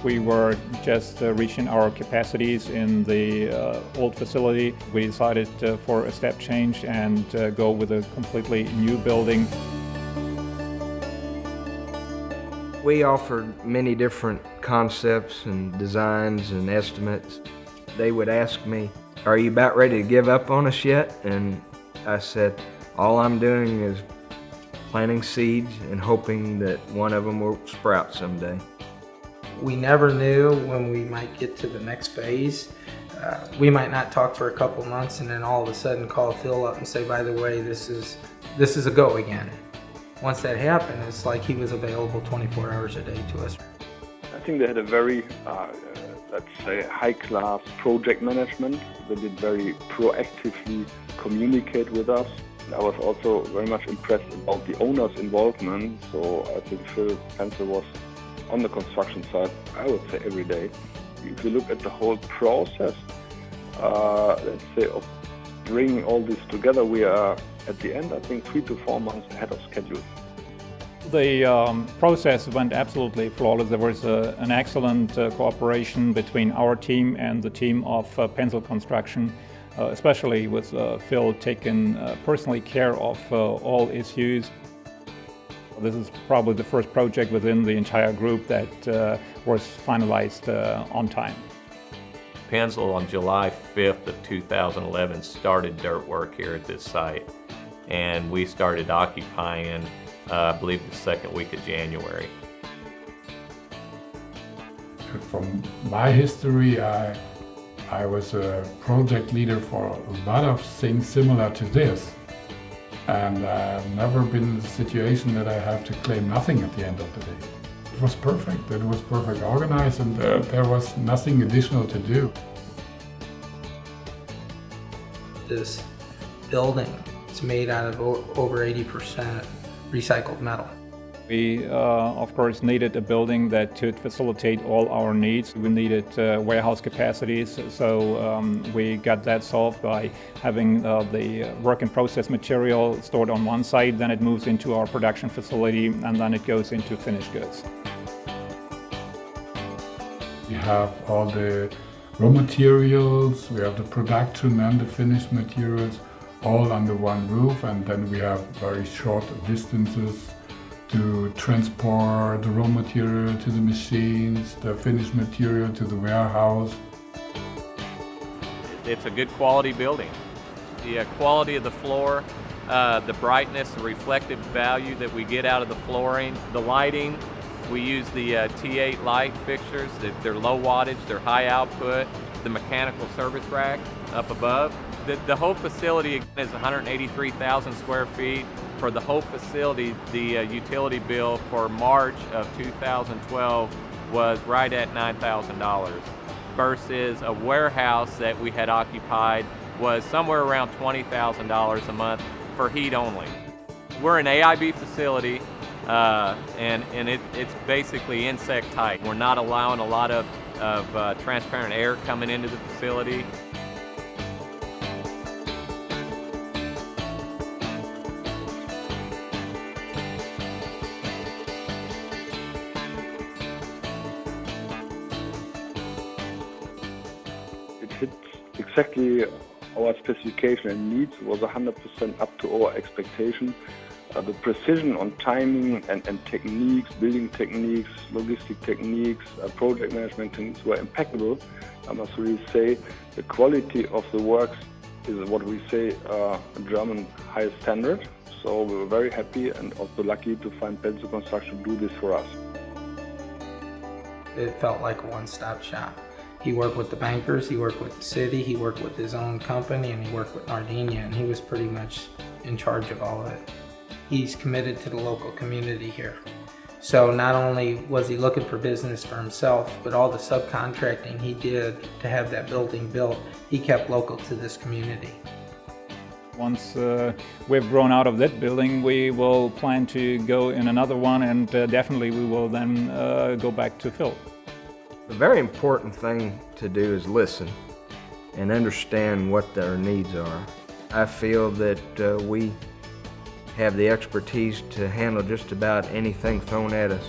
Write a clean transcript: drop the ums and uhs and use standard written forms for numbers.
We were just reaching our capacities in the old facility. We decided for a step change and go with a completely new building. We offered many different concepts and designs and estimates. They would ask me, "Are you about ready to give up on us yet?" And I said, all I'm doing is planting seeds and hoping that one of them will sprout someday. We never knew when we might get to the next phase. We might not talk for a couple months and then all of a sudden call Phil up and say, by the way, this is a go again. Once that happened, it's like he was available 24 hours a day to us. I think they had a very, let's say, high-class project management. They did very proactively communicate with us. I was also very much impressed about the owner's involvement. So I think Phil Pencil was on the construction site, I would say, every day. If you look at the whole process, let's say, of bringing all this together, we are at the end, I think, 3 to 4 months ahead of schedule. The process went absolutely flawless. There was an excellent cooperation between our team and the team of Pencil Construction, especially with Phil taking personally care of all issues. This is probably the first project within the entire group that was finalized on time. Pencil on July 5th of 2011 started dirt work here at this site, and we started occupying I believe the second week of January. From my history, I was a project leader for a lot of things similar to this. And I've never been in the situation that I have to claim nothing at the end of the day. It was perfect, it was perfect organized, and there was nothing additional to do. This building is made out of over 80% recycled metal. We, of course, needed a building that could facilitate all our needs. We needed warehouse capacities, so we got that solved by having the work in process material stored on one side, then it moves into our production facility, and then it goes into finished goods. We have all the raw materials, we have the production and the finished materials all under one roof, and then we have very short distances to transport the raw material to the machines, the finished material to the warehouse. It's a good quality building. The quality of the floor, the brightness, the reflective value that we get out of the flooring, the lighting. We use the T8 light fixtures. They're low wattage, they're high output. The mechanical service rack up above. The whole facility is 183,000 square feet. For the whole facility, the utility bill for March of 2012 was right at $9,000 versus a warehouse that we had occupied was somewhere around $20,000 a month for heat only. We're an AIB facility and it's basically insect tight. We're not allowing a lot of transparent air coming into the facility. It hit exactly our specification and needs, was 100% up to our expectation. The precision on timing and techniques, building techniques, logistic techniques, project management techniques were impeccable. I must really say the quality of the works is what we say a German high standard. So we were very happy and also lucky to find Pencil Construction do this for us. It felt like a one-stop shop. He worked with the bankers, he worked with the city, he worked with his own company, and he worked with Nardinia, and he was pretty much in charge of all of it. He's committed to the local community here. So not only was he looking for business for himself, but all the subcontracting he did to have that building built, he kept local to this community. Once we've grown out of that building, we will plan to go in another one, and definitely we will then go back to Phil. The very important thing to do is listen and understand what their needs are. I feel that we have the expertise to handle just about anything thrown at us.